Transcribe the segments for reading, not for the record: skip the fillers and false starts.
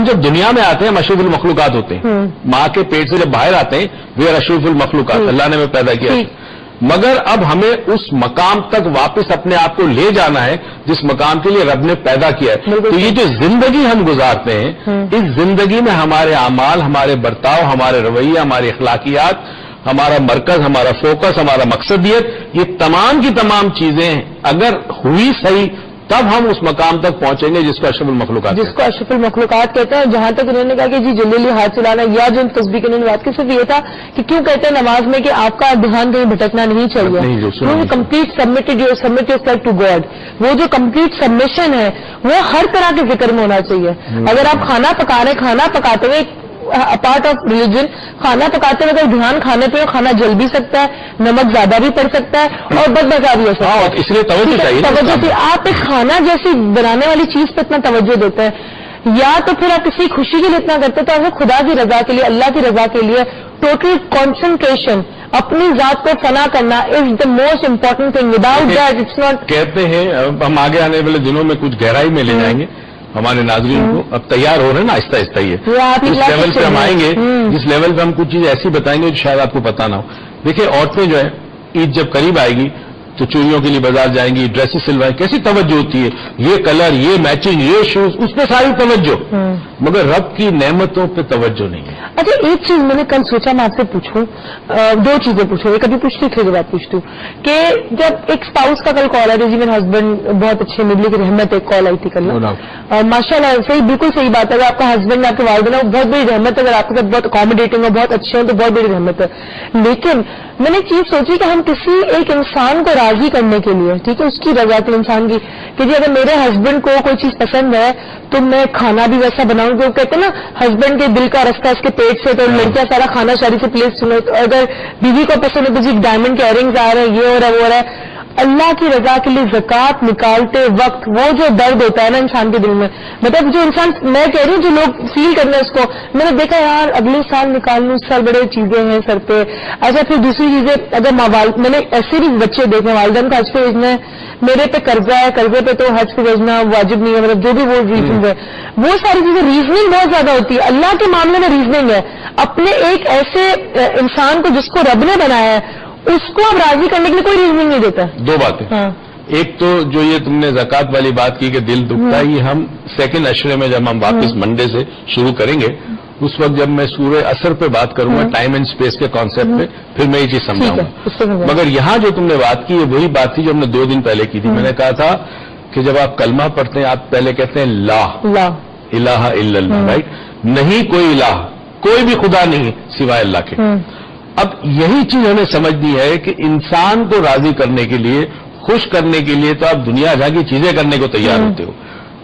جب دنیا میں آتے ہیں ہم اشرف المخلوقات ہوتے ہیں. ماں کے پیٹ سے جب باہر آتے ہیں وہ اشرف المخلوقات, اللہ نے ہمیں پیدا کیا ہے. مگر اب ہمیں اس مقام تک واپس اپنے آپ کو لے جانا ہے جس مقام کے لیے رب نے پیدا کیا ہے. تو یہ جو زندگی ہم گزارتے ہیں, اس زندگی میں ہمارے اعمال, ہمارے برتاؤ, ہمارے رویہ, ہماری اخلاقیات, ہمارا مرکز, ہمارا فوکس, ہمارا مقصدیت, یہ تمام کی تمام چیزیں اگر ہوئی صحیح تب ہم اس مقام تک پہنچیں گے جس کو اشرف المخلوقات جس کو اشرف المخلوقات کہتے ہیں. جہاں تک انہوں نے کہا کہ جی جلی ہاتھ چلانا, یا جو تصویر انہوں نے بات کی صرف یہ تھا کہ کیوں کہتے ہیں نماز میں کہ آپ کا دھیان کہیں بھٹکنا نہیں چاہیے. Complete submit yourself to God, وہ جو کمپلیٹ سبمیشن ہے وہ ہر طرح کے ذکر میں ہونا چاہیے. اگر آپ کھانا پکا رہے ہیں, کھانا پکاتے ہوئے پارٹ آف ریلیجن, کھانا پکاتے ہوئے اگر دھیان کھانے پہ کھانا جل بھی سکتا ہے, نمک زیادہ بھی پڑ سکتا ہے اور بد مزہ بھی ہو سکتا ہے. اس لیے توجہ سے آپ ایک کھانا جیسی بنانے والی چیز پہ اتنا توجہ دیتے ہیں, یا تو پھر آپ کسی خوشی کے لیے اتنا کرتے تو آپ خدا کی رضا کے لیے, اللہ کی رضا کے لیے ٹوٹل کانسنٹریشن, اپنی ذات کو فنا کرنا is the most important thing. Without that it's not. کہتے ہیں ہم آگے آنے والے دنوں میں کچھ گہرائی میں لے جائیں گے ہمارے ناظرین کو. اب تیار ہو رہے ہیں نا آہستہ آہستہ, یہ جس لیول پہ ہم آئیں گے, جس لیول پہ ہم کچھ چیزیں ایسی بتائیں گے جو شاید آپ کو پتا نہ ہو. دیکھیں عورتیں جو ہے عید جب قریب آئے گی تو چوڑیوں کے لیے بازار جائیں گی, ڈریسز سلوائیں, کیسی توجہ ہوتی ہے, یہ کلر, یہ میچنگ, یہ شوز, اس پہ ساری توجہ, مگر رب کی نعمتوں پہ توجہ نہیں ہے. اچھا ایک چیز میں نے کل سوچا میں آپ سے پوچھوں, دو چیزیں پوچھوں, ایک ابھی پوچھتی پھر بات پوچھتی ہوں کہ جب ایک اسپاؤس کا کل کال آیا تھا, جی میرے ہسبینڈ بہت اچھے, مبلی کی رحمت ایک کال آئی تھی کل, ماشاء اللہ صحیح, بالکل صحیح بات ہے. اگر آپ کا ہسبینڈ آپ کے والدین وہ بہت بڑی رحمت ہے, اگر آپ کے ساتھ بہت اکاموڈیٹنگ ہو, بہت اچھے ہوں تو بہت بڑی رحمت ہے. لیکن میں نے ایک چیز سوچی کہ ہم کسی ایک انسان کو راضی کرنے کے لیے, ٹھیک ہے, اس کی رضا کے انسان کی, کہ جی اگر میرے ہسبینڈ کو کوئی چیز پسند ہے تو میں کھانا بھی ویسا بناؤں گی. کہتے ہیں نا ہسبینڈ کے دل کا رستہ اس کے پیٹ سے, تو لڑکیاں سارا کھانا شادی سے پلیس سنو. تو اگر بیوی کو پسند ہے تو جی ڈائمنڈ کے ایئرنگز آ رہے ہیں, یہ ہو رہا ہے, وہ ہو رہا ہے. اللہ کی رضا کے لیے زکوٰۃ نکالتے وقت وہ جو درد ہوتا ہے نا انسان کے دل میں, مطلب جو انسان, میں کہہ رہی ہوں جو لوگ فیل کرنا ہے اس کو, میں نے دیکھا یار اگلے سال نکال لوں, سر بڑے چیزیں ہیں سر پہ. اچھا پھر دوسری چیزیں, اگر میں نے ایسے بھی بچے دیکھے والدین کا حج پہ بھیجنا ہے, میرے پہ قرضہ ہے, قرضے پہ تو حج پہ بھیجنا واجب نہیں ہے, مطلب جو بھی وہ ریزن ہے, وہ ساری چیزیں ریزننگ بہت زیادہ ہوتی ہے. اللہ کے معاملے میں ریزننگ ہے. اپنے ایک ایسے انسان کو جس کو رب نے بنایا ہے اس کو اب راضی کرنے کے لیے کوئی ریزننگ نہیں دیتا. دو باتیں, ایک تو جو یہ تم نے زکوٰۃ والی بات کی کہ دل دکھتا ہے, یہ ہم سیکنڈ اشرے میں جب ہم واپس منڈے سے شروع کریں گے اس وقت جب میں سورہ اثر پہ بات کروں گا, ٹائم اینڈ اسپیس کے کانسیپٹ پہ, پھر میں یہ چیز سمجھاؤں گا. مگر یہاں جو تم نے بات کی یہ وہی بات تھی جو ہم نے 2 دن پہلے کی تھی. میں نے کہا تھا کہ جب آپ کلمہ پڑھتے ہیں آپ پہلے کہتے ہیں لا الہ الا اللہ, رائٹ, نہیں کوئی الہ, کوئی بھی خدا نہیں سوائے اللہ کے. اب یہی چیز ہمیں سمجھنی ہے کہ انسان کو راضی کرنے کے لیے, خوش کرنے کے لیے تو آپ دنیا جہاں کی چیزیں کرنے کو تیار ہوتے ہو,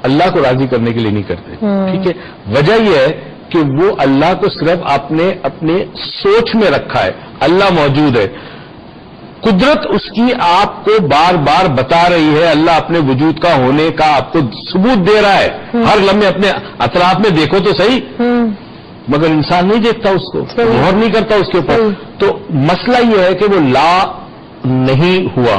اللہ کو راضی کرنے کے لیے نہیں کرتے. ٹھیک ہے, وجہ یہ ہے کہ وہ اللہ کو صرف اپنے سوچ میں رکھا ہے. اللہ موجود ہے, قدرت اس کی آپ کو بار بار بتا رہی ہے, اللہ اپنے وجود کا ہونے کا آپ کو ثبوت دے رہا ہے. ہر لمحے اپنے اطراف میں دیکھو تو صحیح, مگر انسان نہیں دیکھتا اس کو, غور نہیں کرتا اس کے اوپر. تو مسئلہ یہ ہے کہ وہ لا نہیں ہوا,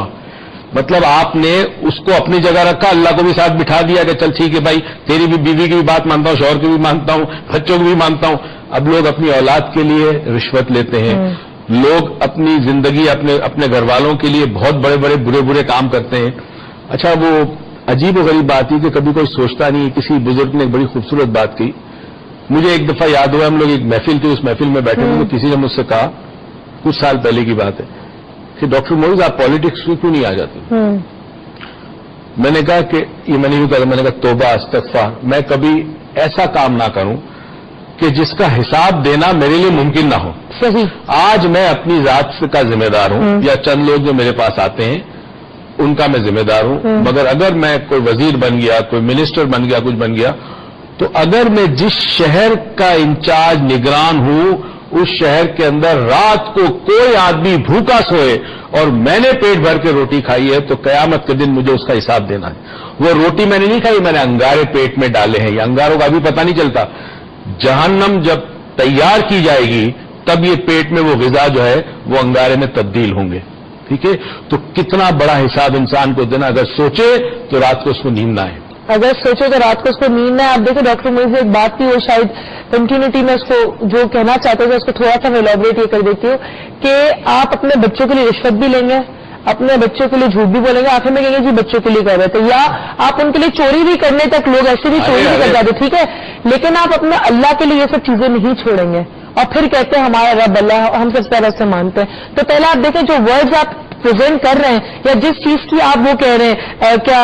مطلب آپ نے اس کو اپنی جگہ رکھا, اللہ کو بھی ساتھ بٹھا دیا کہ چل ٹھیک ہے بھائی تیری بھی بیوی کی بھی بات مانتا ہوں, شوہر کی بھی مانتا ہوں, بچوں کی بھی مانتا ہوں. اب لوگ اپنی اولاد کے لیے رشوت لیتے ہیں, لوگ اپنی زندگی اپنے گھر والوں کے لیے بہت بڑے بڑے برے کام کرتے ہیں. اچھا وہ عجیب و غریب بات ہے کہ کبھی کوئی سوچتا نہیں. کسی بزرگ نے ایک بڑی خوبصورت بات کی, مجھے ایک دفعہ یاد ہوا, ہم لوگ ایک محفل تھی, اس محفل میں بیٹھے تھے, تو کسی نے مجھ سے کہا, کچھ سال پہلے کی بات ہے, کہ ڈاکٹر موئز آپ پالیٹکس میں کیوں نہیں آ جاتے؟ میں نے کہا کہ یہ میں نے یوں کہا, میں نے کہا توبہ استغفار, میں کبھی ایسا کام نہ کروں کہ جس کا حساب دینا میرے لیے ممکن نہ ہو. صحیح. آج میں اپنی ذات کا ذمہ دار ہوں, یا چند لوگ جو میرے پاس آتے ہیں ان کا میں ذمہ دار ہوں, مگر اگر میں کوئی وزیر بن گیا, کوئی منسٹر بن گیا, کچھ بن گیا, تو اگر میں جس شہر کا انچارج نگران ہوں اس شہر کے اندر رات کو کوئی آدمی بھوکا سوئے اور میں نے پیٹ بھر کے روٹی کھائی ہے تو قیامت کے دن مجھے اس کا حساب دینا ہے. وہ روٹی میں نے نہیں کھائی, میں نے انگارے پیٹ میں ڈالے ہیں. یہ انگاروں کا بھی پتہ نہیں چلتا. جہنم جب تیار کی جائے گی تب یہ پیٹ میں وہ غذا جو ہے وہ انگارے میں تبدیل ہوں گے. ٹھیک ہے, تو کتنا بڑا حساب انسان کو دینا, اگر سوچے تو رات کو اس کو نیند نہ آئے. اگر سوچو تو رات کو اس کو نیند نہ، آپ دیکھیں ڈاکٹر موئی سے ایک بات تھی، وہ شاید کنٹینیوٹی میں اس کو جو کہنا چاہتے تھے اس کو تھوڑا سا میں ایلیبریٹ یہ کر دیتی ہوں کہ آپ اپنے بچوں کے لیے رشوت بھی لیں گے، اپنے بچوں کے لیے جھوٹ بھی بولیں گے، آخر میں کہیں گے جی بچوں کے لیے کر رہے تھے، یا آپ ان کے لیے چوری بھی کرنے تک، لوگ ایسے بھی چوری بھی کر جاتے، ٹھیک ہے، لیکن آپ اپنے اللہ کے لیے یہ سب چیزیں نہیں چھوڑیں گے اور پھر کہتے ہیں ہمارا رب اللہ، ہم سب طرح سے مانتے ہیں. تو پہلے آپ دیکھیں جو ورڈز آپ پریزنٹ کر رہے ہیں یا جس چیز کی آپ وہ کہہ رہے ہیں کیا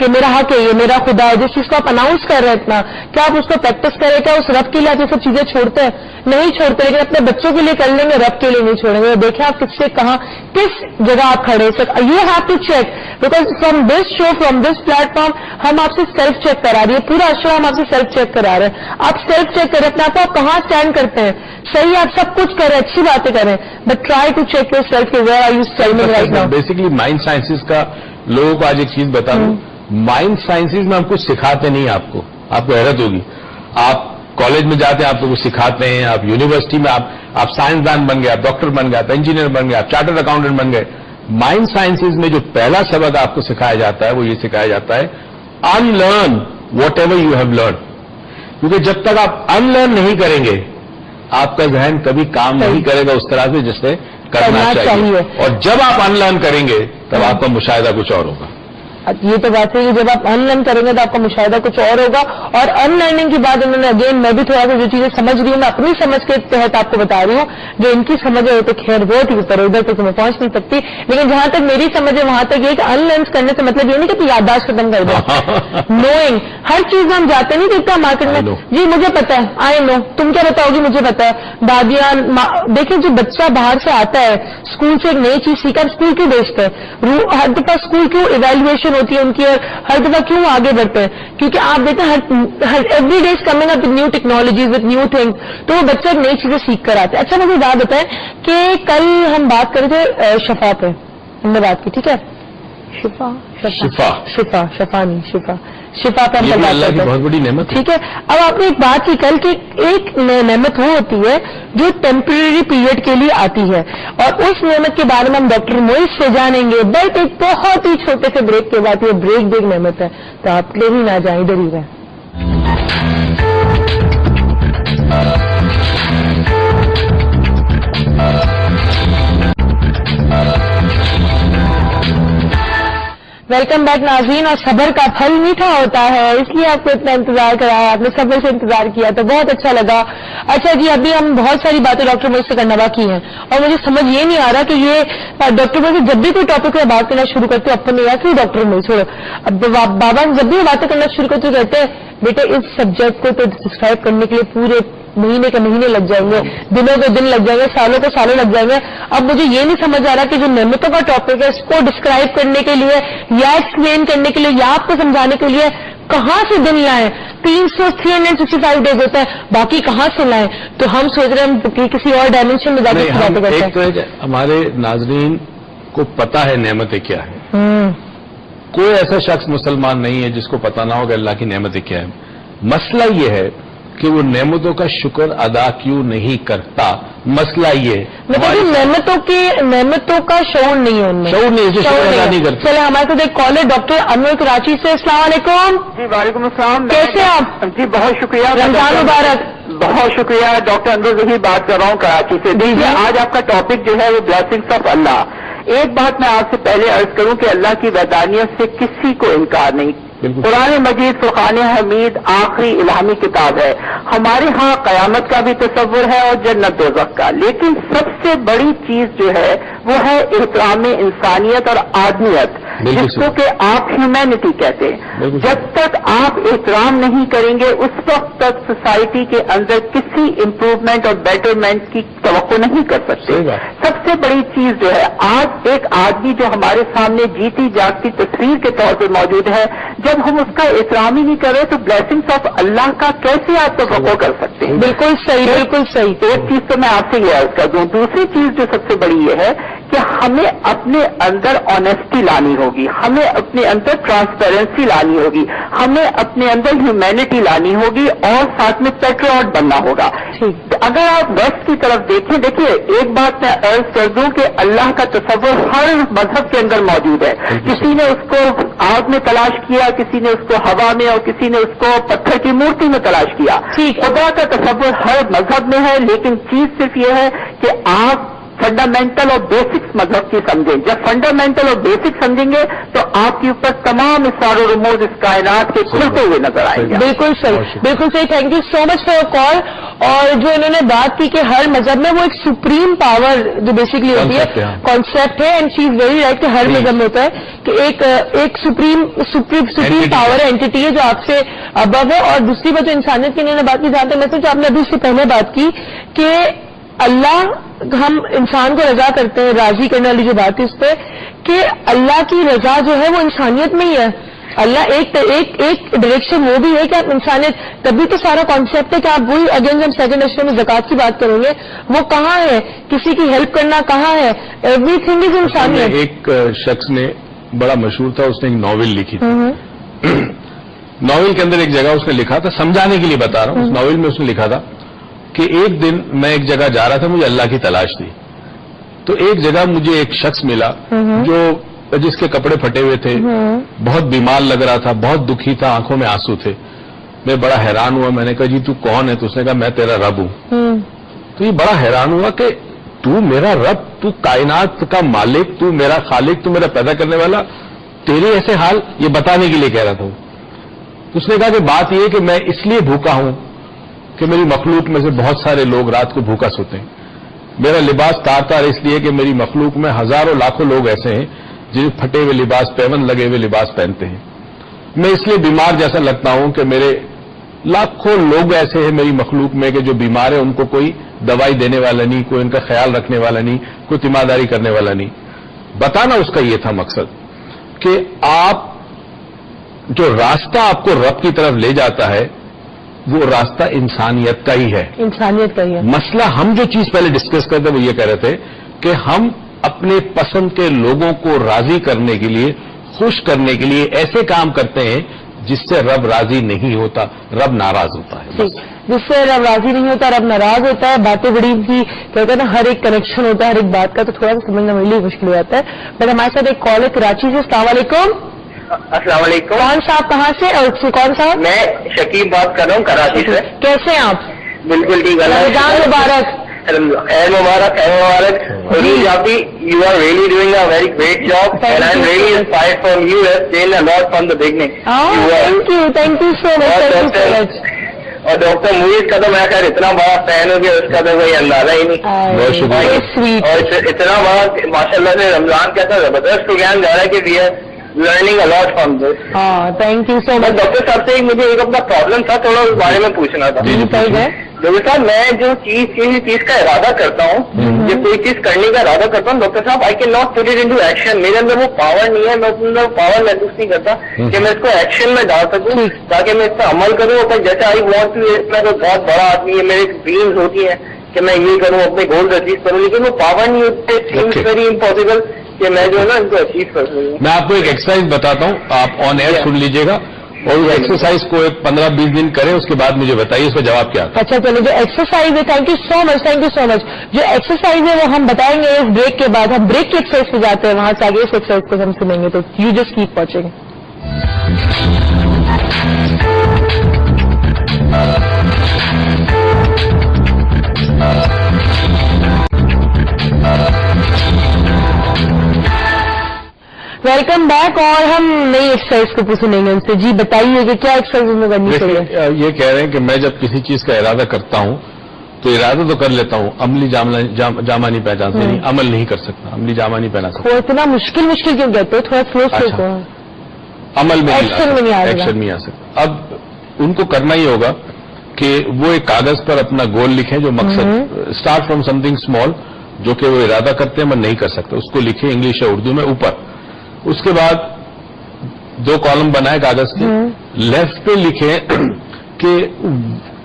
کہ میرا حق ہے، یہ میرا خدا ہے، جس چیز کو آپ اناؤنس کر رہے ہیں اتنا، کیا آپ اس کو پریکٹس کریں؟ کیا اس رب کے لیے آپ یہ سب چیزیں چھوڑتے ہیں؟ نہیں چھوڑتے، لیکن اپنے بچوں کے لیے کر لیں گے، رب کے لیے نہیں چھوڑیں گے. دیکھیں آپ کس سے کہاں کس جگہ آپ کھڑے ہیں. You have to check because from this show, from this platform ہم آپ سے سیلف چیک کرا رہی ہے، پورا شو ہم آپ سے سیلف چیک کرا رہے ہیں. آپ سیلف چیک کریں اپنے آپ کو، آپ کہاں اسٹینڈ کرتے ہیں. صحیح آپ سب کچھ کریں، اچھی باتیں کریں، but try to check yourself where are you standing right now. Basically mind sciences کا لوگوں کو آج ایک چیز بتا دوں، مائنڈ سائنسز میں ہم کچھ سکھاتے نہیں. آپ کو حیرت ہوگی، آپ کالج میں جاتے ہیں آپ کو کچھ سکھاتے ہیں، آپ یونیورسٹی میں آپ سائنسدان بن گئے، آپ ڈاکٹر بن گئے، آپ انجینئر بن گئے، آپ چارٹرڈ اکاؤنٹنٹ بن گئے. مائنڈ سائنسز میں جو پہلا سبق آپ کو سکھایا جاتا ہے وہ یہ سکھایا جاتا ہے unlearn whatever you have learn. کیونکہ جب تک آپ ان لرن نہیں کریں گے آپ کا ذہن کبھی کام نہیں کرے گا اس طرح سے جسے کرنا چاہیے. اور جب آپ ان لرن کریں گے تب آپ کا مشاہدہ کچھ اور ہوگا. یہ تو بات ہے کہ جب آپ ان لرن کریں گے تو آپ کا مشاہدہ کچھ اور ہوگا. اور ان لرننگ کی بات انہوں نے اگین میں بھی تھوڑا سا جو چیزیں سمجھ رہی ہوں میں اپنی سمجھ کے تحت آپ کو بتا رہی ہوں، جو ان کی سمجھ ہے وہ تو خیر بہت ہی اوپر ادھر تک میں پہنچ نہیں سکتی، لیکن جہاں تک میری سمجھ ہے وہاں تک یہ کہ ان لرن کرنے سے مطلب یہ نہیں کہ یادداشت ختم کر دیں. نوئنگ ہر چیز میں ہم جاتے نہیں دیکھتا مارکیٹ میں، جی مجھے پتا ہے، آئی نو، تم کیا بتاؤ گی مجھے پتا ہے. دادیاں دیکھیں جو بچہ باہر سے آتا ہے اسکول سے ایک نئی چیز سیکھا، اسکول کیوں بیچتے ہیں؟ ہر دفعہ اسکول کیوں ایویلویشن ہوتی ہے ان کی، ہر دفعہ کیوں آگے بڑھتے ہیں؟ کیونکہ آپ دیکھیں every day is coming up with new technologies with new things, تو وہ بچہ ایک نئی چیزیں سیکھ کر آتے ہیں. اچھا مجھے بات بتائیں کہ کل ہم بات کر رہے تھے شفا پہ، ہم نے بات کی، ٹھیک ہے، شفا پہ ہم کل بات کرتے ہیں، بہت بڑی نعمت، ٹھیک ہے. اب آپ نے ایک بات کی کل کہ ایک نعمت وہ ہوتی ہے جو ٹیمپرری پیریڈ کے لیے آتی ہے، اور اس نعمت کے بارے میں ہم ڈاکٹر موئز سے جانیں گے، بٹ ایک بہت ہی چھوٹے سے بریک کے بعد. یہ بریک بھی ایک نعمت ہے، تو آپ لے ہی نہ جائیں، ادھر ہی رہیں. ویلکم بیک ناظرین. اور صبر کا پھل میٹھا ہوتا ہے، اس لیے آپ کو اتنا انتظار کرایا، آپ نے صبر سے انتظار کیا تو بہت اچھا لگا. اچھا جی، ابھی ہم بہت ساری باتیں ڈاکٹر موئز سے کرنا باقی ہیں، اور مجھے سمجھ یہ نہیں آ رہا کہ یہ ڈاکٹر موئز جب بھی کوئی ٹاپک میں بات کرنا شروع کرتے اپنے یا کہ ڈاکٹر موئز چھوڑو، اب بابا جب بھی باتیں کرنا شروع کرتے کہتے ہیں بیٹے اس سبجیکٹ کو تو ڈسکرائب کرنے کے لیے پورے مہینے کے مہینے لگ جائیں گے، دنوں کے دن لگ جائیں گے، سالوں کے سالوں لگ جائیں گے. اب مجھے یہ نہیں سمجھ آ رہا کہ جو نعمتوں کا ٹاپک ہے اس کو ڈسکرائب کرنے کے لیے یا ایکسپلین کرنے کے لیے یا آپ کو سمجھانے کے لیے کہاں سے دن لائیں. 365 ڈیز ہوتا ہے، باقی کہاں سے لائیں؟ تو ہم سوچ رہے ہیں کسی اور ڈائمینشن میں باتیں کرتے ہیں. ایک تو ہے کہ ہمارے ناظرین کو پتا ہے نعمتیں کیا ہے. کوئی ایسا شخص مسلمان نہیں ہے جس کو پتا نہ ہو کہ اللہ کی نعمتیں کیا ہے. مسئلہ یہ ہے کہ وہ نعمتوں کا شکر ادا کیوں نہیں کرتا. مسئلہ یہ نعمتوں کا شعور نہیں ہے ان میں، شعور نہیں، شکر ادا نہیں کرتا. چلے ہمارے ساتھ ایک کالر ڈاکٹر انور کراچی سے. السلام علیکم. جی وعلیکم السلام. کیسے آپ؟ جی بہت شکریہ. رمضان مبارک. بہت شکریہ. ڈاکٹر انور ظہیر بات کر رہا ہوں کراچی سے. دیکھیے آج آپ کا ٹاپک جو ہے وہ بلیسنگس آف اللہ. ایک بات میں آپ سے پہلے عرض کروں کہ اللہ کی وحدانیت سے کسی کو انکار نہیں. قرآن مجید فرقان حمید آخری الہامی کتاب ہے. ہمارے ہاں قیامت کا بھی تصور ہے اور جنت دوزخ کا، لیکن سب سے بڑی چیز جو ہے وہ ہے احترام انسانیت اور آدمیت، جس کو کہ آپ ہیومینٹی کہتے ہیں. جب تک آپ احترام نہیں کریں گے اس وقت تک سوسائٹی کے اندر کسی امپروومنٹ اور بیٹرمنٹ کی توقع نہیں کر سکتے. سب سے بڑی چیز جو ہے آج ایک آدمی جو ہمارے سامنے جیتی جاگتی تصویر کے طور پہ موجود ہے، جب ہم اس کا احترام ہی نہیں کریں تو بلیسنگس آف اللہ کا کیسے آپ توقع کر سکتے ہیں؟ بالکل صحیح، بالکل صحیح. ایک چیز تو میں آپ سے یہ عرض کر دوں. دوسری چیز جو سب سے بڑی یہ ہے کہ ہمیں اپنے اندر آنےسٹی لانی ہوگی, ہمیں اپنے اندر ٹرانسپیرنسی لانی ہوگی, ہمیں اپنے اندر ہیومینٹی لانی ہوگی, اور ساتھ میں پیٹریوٹ بننا ہوگا. اگر آپ ویسٹ کی طرف دیکھیں, دیکھیے ایک بات میں عرض کر دوں کہ اللہ کا تصور ہر مذہب کے اندر موجود ہے. کسی نے اس کو آگ میں تلاش کیا, کسی نے اس کو ہوا میں, اور کسی نے اس کو پتھر کی مورتی میں تلاش کیا. خدا کا تصور ہر مذہب میں ہے, لیکن چیز صرف یہ ہے کہ آپ فنڈامنٹل اور بیسکس مذہب کی سمجھیں. جب فنڈامنٹل اور بیسک سمجھیں گے تو آپ کے اوپر تمام اسرار و رموز اس کائنات کے کھلتے ہوئے نظر آئیں گے. بالکل صحیح, بالکل صحیح. Thank you so much for your call. اور جو انہوں نے بات کی کہ ہر مذہب میں وہ ایک سپریم پاور جو بیسکلی ہوتی ہے, کانسیپٹ ہے, and she is very right کہ ہر مذہب میں ہوتا ہے کہ ایک سپریم پاور ہے, اینٹی ہے جو آپ سے ابو ہے. اور دوسری بات جو انسانیت کی انہوں نے بات کی, جانتے میں سوچا آپ نے ابھی اس سے پہلے بات کی کہ اللہ, ہم انسان کو رضا کرتے ہیں, راضی کرنے والی جو بات ہے اس پہ, کہ اللہ کی رضا جو ہے وہ انسانیت میں ہی ہے. اللہ ایک ڈائریکشن وہ بھی ہے کہ آپ انسانیت, تبھی تو سارا کانسیپٹ ہے کہ آپ وہی اگین ہم سیکنڈ ایکشن میں زکوٰۃ کی بات کریں گے, وہ کہاں ہے, کسی کی ہیلپ کرنا کہاں ہے, ایوری تھنگ از انسانیت. ایک شخص نے بڑا مشہور تھا, اس نے ایک ناول لکھی تھی. ناول کے اندر ایک جگہ اس نے لکھا تھا, سمجھانے کے لیے بتا رہا ہوں, اس ناول میں اس نے لکھا تھا کہ ایک دن میں ایک جگہ جا رہا تھا, مجھے اللہ کی تلاش تھی, تو ایک جگہ مجھے ایک شخص ملا جس کے کپڑے پھٹے ہوئے تھے, بہت بیمار لگ رہا تھا, بہت دکھی تھا, آنکھوں میں آنسو تھے. میں بڑا حیران ہوا, میں نے کہا جی تو کون ہے؟ تو اس نے کہا میں تیرا رب ہوں. تو یہ بڑا حیران ہوا کہ تو میرا رب, تو کائنات کا مالک, تو میرا خالق, تو میرا پیدا کرنے والا, تیرے ایسے حال, یہ بتانے کے لیے کہہ رہا تھا. اس نے کہا کہ بات یہ ہے کہ میں اس لیے بھوکا ہوں کہ میری مخلوق میں سے بہت سارے لوگ رات کو بھوکا سوتے ہیں. میرا لباس تار اس لیے کہ میری مخلوق میں ہزاروں لاکھوں لوگ ایسے ہیں جن پھٹے ہوئے لباس, پیون لگے ہوئے لباس پہنتے ہیں. میں اس لیے بیمار جیسا لگتا ہوں کہ میرے لاکھوں لوگ ایسے ہیں میری مخلوق میں کہ جو بیمار ہیں, ان کو کوئی دوائی دینے والا نہیں, کوئی ان کا خیال رکھنے والا نہیں, کوئی تیمارداری کرنے والا نہیں. بتانا اس کا یہ تھا مقصد کہ آپ جو راستہ آپ کو رب کی طرف لے جاتا ہے وہ راستہ انسانیت کا ہی ہے, انسانیت کا ہی ہے. مسئلہ ہم جو چیز پہلے ڈسکس کرتے وہ یہ کہہ رہے تھے کہ ہم اپنے پسند کے لوگوں کو راضی کرنے کے لیے, خوش کرنے کے لیے ایسے کام کرتے ہیں جس سے رب راضی نہیں ہوتا, رب ناراض ہوتا ہے. جس سے رب راضی نہیں ہوتا, رب ناراض ہوتا ہے. باتیں بڑی بھی کہتے ہیں نا, ہر ایک کنیکشن ہوتا ہے ہر ایک بات کا, تو تھوڑا سا سمجھنا میرے لیے مشکل ہو جاتا ہے. بٹ ہمارے ساتھ ایک کال ہے کراچی سے. السلام علیکم. السلام علیکم. کون صاحب کہاں سے, اور کون صاحب؟ میں شکیب بات کر رہا ہوں کراچی سے. کیسے ہیں آپ؟ بالکل ٹھیک ہے. رمضان مبارک. خیر مبارک, خیر مبارک. Jabi, you are really doing a very great job, and I'm really inspired from you. You have changed a lot from the beginning. Oh, thank you so much. اور ڈاکٹر مویز کا تو میں خیر اتنا بڑا فین ہوں کہ اس کا تو کوئی اندازہ ہی نہیں. بہت شکریہ. اور اتنا بڑا ماشاء اللہ سے رمضان کا زبردست پروگرام جا رہا ہے کہ we are learning a lot from this. Thank you so much. Doctor صاحب سے مجھے ایک اپنا پرابلم تھا, تھوڑا اس بارے میں پوچھنا تھا. ڈاکٹر صاحب, میں جو کسی چیز کا ارادہ کرتا ہوں, جب کوئی چیز کرنے کا ارادہ کرتا ہوں ڈاکٹر صاحب, I can not put it into action. میرے اندر وہ پاور نہیں ہے, میں اپنے اندر پاور محسوس نہیں کرتا کہ میں اس کو ایکشن میں ڈال سکوں تاکہ میں اس پر عمل کروں. اور جیسے آئی وانٹ ٹو, میں تو بہت بڑا آدمی ہے, میرے ڈریمز ہوتی ہیں کہ میں یہ کروں, اپنے گولز اچیو کروں, لیکن وہ پاور نہیں ہوتی. اٹس ویری امپاسبل کہ میں جو ہے نا ان کو اچیو کر سکوں. میں آپ کو ایک ایکسرسائز بتاتا ہوں, آپ آن ایئر سن لیجیے گا, اور اس ایکسرسائز کو ایک 15-20 دن کریں, اس کے بعد مجھے بتائیے اس کا جواب کیا تھا. اچھا چلو, جو ایکسرسائز ہے, thank you so much, thank you so much. جو ایکسرسائز ہے وہ ہم بتائیں گے اس بریک کے بعد. ہم بریک کی ایکسرسائز پہ جاتے ہیں, وہاں سے آگے اس ایکسرسائز کو ہم سنیں گے, تو you just keep watching. Welcome back. اور ہم نئی ایکسرسائز کو سنیں گے ان سے. جی بتائیے کہ کیا ایکسرسائز میں کرنی چاہیے. یہ کہہ رہے ہیں کہ میں جب کسی چیز کا ارادہ کرتا ہوں تو ارادہ تو کر لیتا ہوں, عملی جامہ نہیں پہچانتے, نہیں عمل نہیں کر سکتا, عملی جامہ نہیں پہنا سکتا. وہ اتنا مشکل کیوں کہتے ہو, تھوڑا سلو عمل میں ایکشن نہیں آ سکتا. اب ان کو کرنا ہی ہوگا کہ وہ ایک کاغذ پر اپنا گول لکھیں, جو مقصد start from some thing small, جو کہ وہ ارادہ کرتے ہیں میں نہیں کر سکتا, اس کو لکھیں انگلش یا اردو میں اوپر. اس کے بعد 2 کالم بنائے کاغذ کے, لیفٹ پہ لکھیں کہ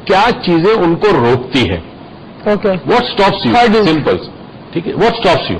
کیا چیزیں ان کو روکتی ہیں. واٹ اسٹاپس یو, سمپل, ٹھیک ہے, واٹ اسٹاپس یو.